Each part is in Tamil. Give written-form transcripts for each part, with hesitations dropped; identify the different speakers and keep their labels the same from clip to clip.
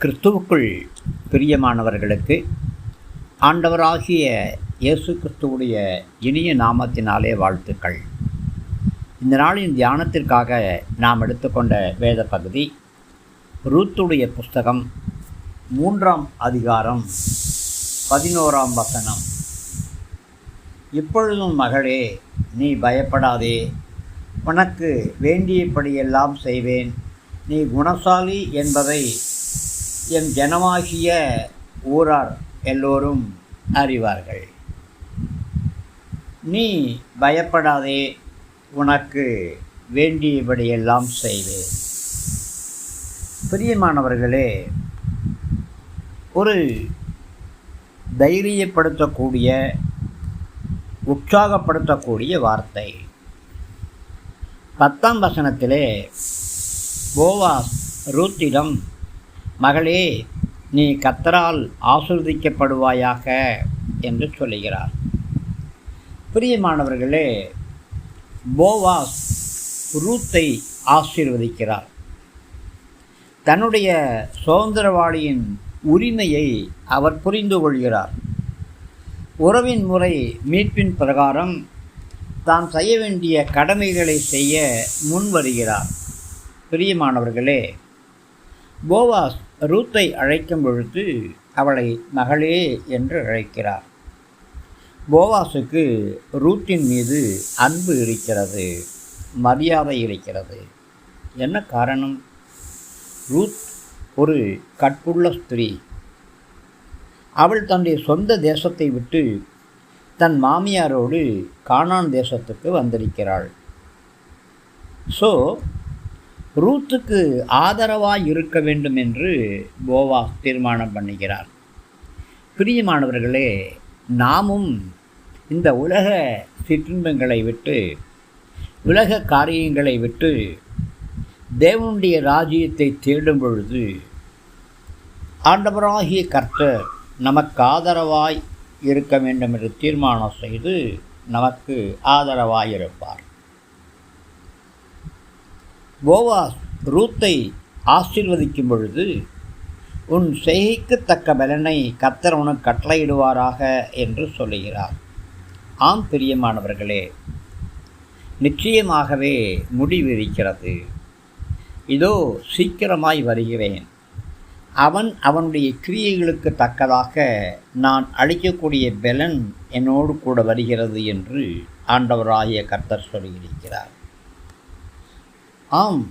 Speaker 1: கிறிஸ்துவுக்குள் பிரியமானவர்களுக்கு ஆண்டவராகிய இயேசு கிறிஸ்துவுடைய இனிய நாமத்தினாலே வாழ்த்துக்கள். இந்த நாளின் தியானத்திற்காக நாம் எடுத்துக்கொண்ட வேத பகுதி ரூத்துடைய புஸ்தகம் 3ஆம் அதிகாரம் 11ஆம் வசனம். இப்பொழுதும் மகளே, நீ பயப்படாதே, உனக்கு வேண்டியபடியெல்லாம் செய்வேன். நீ குணசாலி என்பதை என் ஜனமாகிய ஊரார் எல்லோரும் அறிவார்கள். நீ பயப்படாதே, உனக்கு வேண்டியபடியெல்லாம் செய்வேன். பிரியமானவர்களே, ஒரு தைரியப்படுத்தக்கூடிய, உற்சாகப்படுத்தக்கூடிய வார்த்தை. 10ஆம் வசனத்திலே போவாஸ் ரூத்திடம், மகளே, நீ கர்த்தரால் ஆசீர்வதிக்கப்படுவாயாக என்று சொல்லுகிறார். பிரியமானவர்களே, போவாஸ் ரூத்தை ஆசீர்வதிக்கிறார். தன்னுடைய சுதந்திரவாளியின் உரிமையை அவர் புரிந்து கொள்கிறார். உறவின் முறை மீட்பின் பிரகாரம் தான் செய்ய வேண்டிய கடமைகளை செய்ய முன்வருகிறார். பிரியமானவர்களே, போவாஸ் ரூத்தை அழைக்கும் பொழுது அவளை மகளே என்று அழைக்கிறார். போவாஸுக்கு ரூத்தின் மீது அன்பு இருக்கிறது, மரியாதை இருக்கிறது. என்ன காரணம்? ரூத் ஒரு கற்புள்ள ஸ்திரீ. அவள் தன்னுடைய சொந்த தேசத்தை விட்டு தன் மாமியாரோடு கானான் தேசத்துக்கு வந்திருக்கிறாள். ரூத்துக்கு ஆதரவாய் இருக்க வேண்டும் என்று போவாஸ் தீர்மானம் பண்ணுகிறார். பிரியமானவர்களே, நாமும் இந்த உலக சிற்றின்பங்களை விட்டு, உலக காரியங்களை விட்டு தேவனுடைய ராஜ்யத்தை தேடும் பொழுது ஆண்டவராகிய கர்த்தர் நமக்கு ஆதரவாய் இருக்க வேண்டும் என்று தீர்மானம் செய்து நமக்கு ஆதரவாய் இருப்பார். போவாஸ் ரூத்தை ஆசீர்வதிக்கும் பொழுது, உன் செய்கைக்கு தக்க பலனை கர்த்தர் உனக்கு கட்டளையிடுவாராக என்று சொல்லுகிறார். ஆம் பிரியமானவர்களே, நிச்சயமாகவே முடிவு இருக்கிறது. இதோ சீக்கிரமாய் வருகிறேன். அவனுடைய கிரியைகளுக்கு தக்கதாக நான் அளிக்கக்கூடிய பலன் என்னோடு கூட வருகிறது என்று ஆண்டவராகிய கர்த்தர் சொல்லியிருக்கிறார். ஆம்,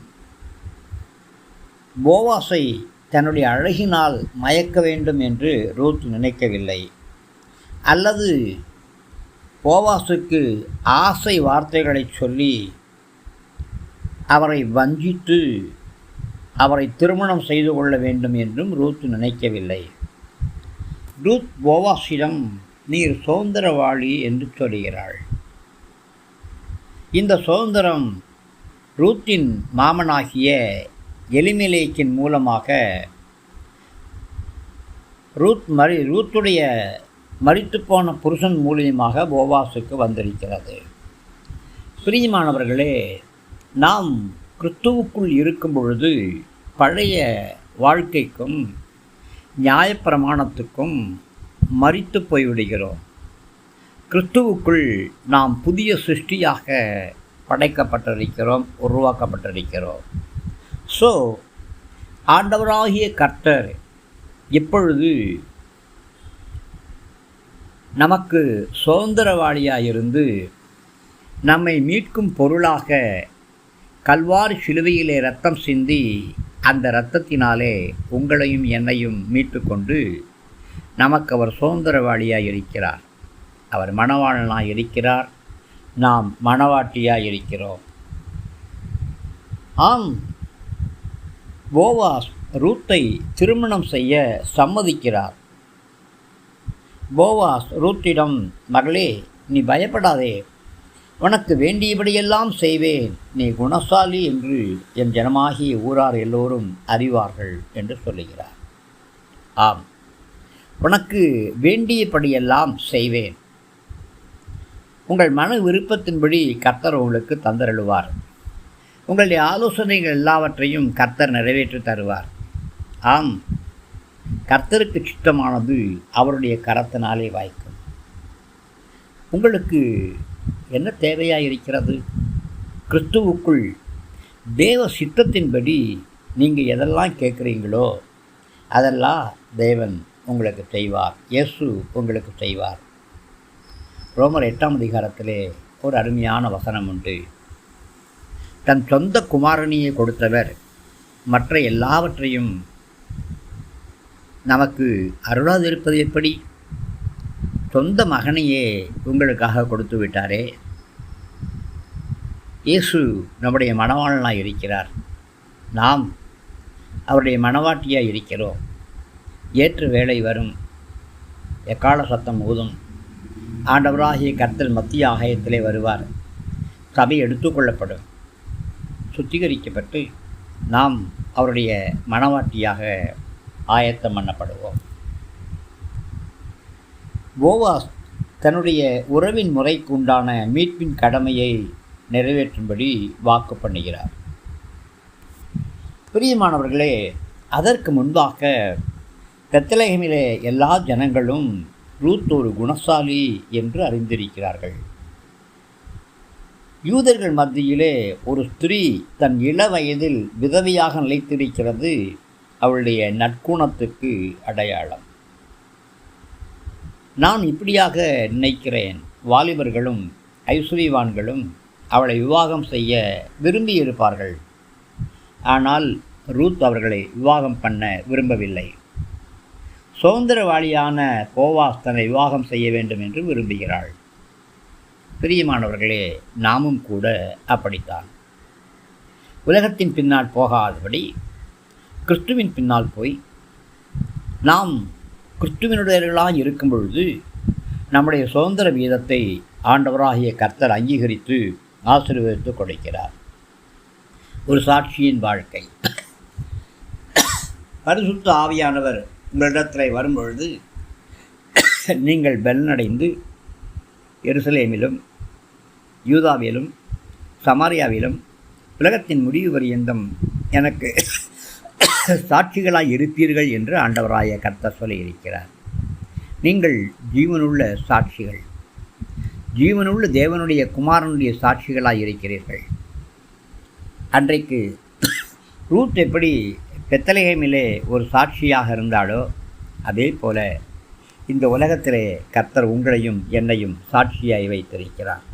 Speaker 1: போவாஸை தன்னுடைய அழகினால் மயக்க வேண்டும் என்று ரூத் நினைக்கவில்லை. அல்லது போவாஸுக்கு ஆசை வார்த்தைகளை சொல்லி அவரை வஞ்சித்து அவரை திருமணம் செய்து கொள்ள வேண்டும் என்றும் ரூத் நினைக்கவில்லை. ரூத் போவாஸிடம், நீர் சுதந்திரவாளி என்று சொல்கிறாள். இந்த சுதந்திரம் ரூத்தின் மாமனாகிய எலிமெலேக்கின் மூலமாக ரூத்துடைய மரித்துப்போன புருஷன் மூலியமாக போவாஸுக்கு வந்திருக்கிறது. பிரியமானவர்களே, நாம் கிறிஸ்துவுக்குள் இருக்கும் பொழுது பழைய வாழ்க்கைக்கும் நியாயப்பிரமாணத்துக்கும் மரித்து போய்விடுகிறோம். கிறிஸ்துவுக்குள் நாம் புதிய சிருஷ்டியாக படைக்கப்பட்டிருக்கிறோம், உருவாக்கப்பட்டிருக்கிறோம். ஆண்டவராகிய கர்த்தர் இப்பொழுது நமக்கு சுதந்திரவாளியாயிருந்து நம்மை மீட்கும் பொருளாக கல்வாரி சிலுவையிலே இரத்தம் சிந்தி, அந்த இரத்தத்தினாலே உங்களையும் என்னையும் மீட்டு கொண்டு நமக்கு அவர் சுதந்திரவாளியாய் இருக்கிறார். அவர் மணவாளனாய் இருக்கிறார், நாம் மணவாட்டியாய் இருக்கிறோம். ஆம், போவாஸ் ரூத்தை திருமணம் செய்ய சம்மதிக்கிறார். போவாஸ் ரூத்திடம், மகளே, நீ பயப்படாதே, உனக்கு வேண்டியபடியெல்லாம் செய்வேன். நீ குணசாலி என்று என் ஜனமாகிய ஊரார் எல்லோரும் அறிவார்கள் என்று சொல்லுகிறார். ஆம், உனக்கு வேண்டியபடியெல்லாம் செய்வேன். உங்கள் மன விருப்பத்தின்படி கர்த்தர் உங்களுக்கு தந்தருளுவார். உங்களுடைய ஆலோசனைகள் எல்லாவற்றையும் கர்த்தர் நிறைவேற்றி தருவார். ஆம், கர்த்தருக்கு சித்தமானது அவருடைய கரத்தினாலே வாய்க்கும். உங்களுக்கு என்ன தேவையாக இருக்கிறது? கிறிஸ்துவுக்குள் தேவ சித்தத்தின்படி நீங்கள் எதெல்லாம் கேட்குறீங்களோ அதெல்லாம் தேவன் உங்களுக்கு செய்வார். இயேசு உங்களுக்கு செய்வார். ரோமர் 8ஆம் அதிகாரத்திலே ஒரு அருமையான வசனம் உண்டு. தன் சொந்த குமாரனியை கொடுத்தவர் மற்ற எல்லாவற்றையும் நமக்கு அருளாதிருப்பது எப்படி? சொந்த மகனையே உங்களுக்காக கொடுத்து விட்டாரே. இயேசு நம்முடைய மணவாளனாக இருக்கிறார். நாம் அவருடைய மணவாட்டியாக இருக்கிறோம். ஏற்ற வேளை வரும், எக்கால சத்தம் ஊதும், ஆண்டவராகிய கர்த்தர் மத்திய ஆகாயத்திலே வருவார். சபை எடுத்துக்கொள்ளப்படும், சுத்திகரிக்கப்பட்டு நாம் அவருடைய மணவாட்டியாக ஆயத்தம் பண்ணப்படுவோம். போவாஸ் தன்னுடைய உறவின் முறைக்கு உண்டான மீட்பின் கடமையை நிறைவேற்றும்படி வாக்கு பண்ணுகிறார். பிரியமானவர்களே, அதற்கு முன்பாக பெத்லகேமிலே எல்லா ஜனங்களும் ரூத் ஒரு குணசாலி என்று அறிந்திருக்கிறார்கள். யூதர்கள் மத்தியிலே ஒரு ஸ்திரீ தன் இள வயதில் விதவையாக நிலைத்திருக்கிறது அவளுடைய நற்குணத்துக்கு அடையாளம். நான் இப்படியாக நினைக்கிறேன், வாலிபர்களும் ஐஸ்வர்யவான்களும் அவளை விவாகம் செய்ய விரும்பியிருப்பார்கள். ஆனால் ரூத் அவர்களை விவாகம் பண்ண விரும்பவில்லை. சுதந்திரவாளியான போவாஸ் தன்னை விவாகம் செய்ய வேண்டும் என்று விரும்புகிறாள். பிரியமானவர்களே, நாமும் கூட அப்படித்தான். உலகத்தின் பின்னால் போகாதபடி கிறிஸ்துவின் பின்னால் போய் நாம் கிறிஸ்துவினுடையவர்களாக இருக்கும் பொழுது நம்முடைய சுதந்திர வீதத்தை ஆண்டவராகிய கர்த்தர் அங்கீகரித்து ஆசீர்வதித்து கொடுக்கிறார். ஒரு சாட்சியின் வாழ்க்கை. பரிசுத்த ஆவியானவர் உங்களிடத்தில் வரும்பொழுது நீங்கள் பலனடைந்து எருசலேமிலும் யூதாவிலும் சமாரியாவிலும் உலகத்தின் முடிவு பரியந்தம் எனக்கு சாட்சிகளாய் இருப்பீர்கள் என்று ஆண்டவராய கர்த்தர் சொல்லியிருக்கிறார். நீங்கள் ஜீவனுள்ள சாட்சிகள், ஜீவனுள்ள தேவனுடைய குமாரனுடைய சாட்சிகளாய் இருக்கிறீர்கள். அன்றைக்கு ரூத் எப்படி பெத்லகேமிலே ஒரு சாட்சியாக இருந்தாலோ அதே போல இந்த உலகத்திலே கர்த்தர் உங்களையும் என்னையும் சாட்சியாய் வைத்திருக்கிறார்.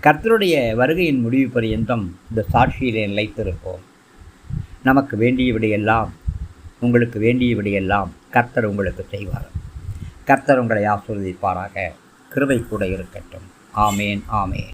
Speaker 1: கர்த்தருடைய வருகையின் முடிவு பரியந்தம் இந்த சாட்சியிலே நிலைத்திருப்போம். நமக்கு வேண்டியபடியெல்லாம், உங்களுக்கு வேண்டியபடியெல்லாம் கர்த்தர் உங்களுக்கு செய்வார். கர்த்தர் உங்களை ஆசீர்வதிப்பாராக. கிருபை கூட இருக்கட்டும். ஆமேன், ஆமேன்.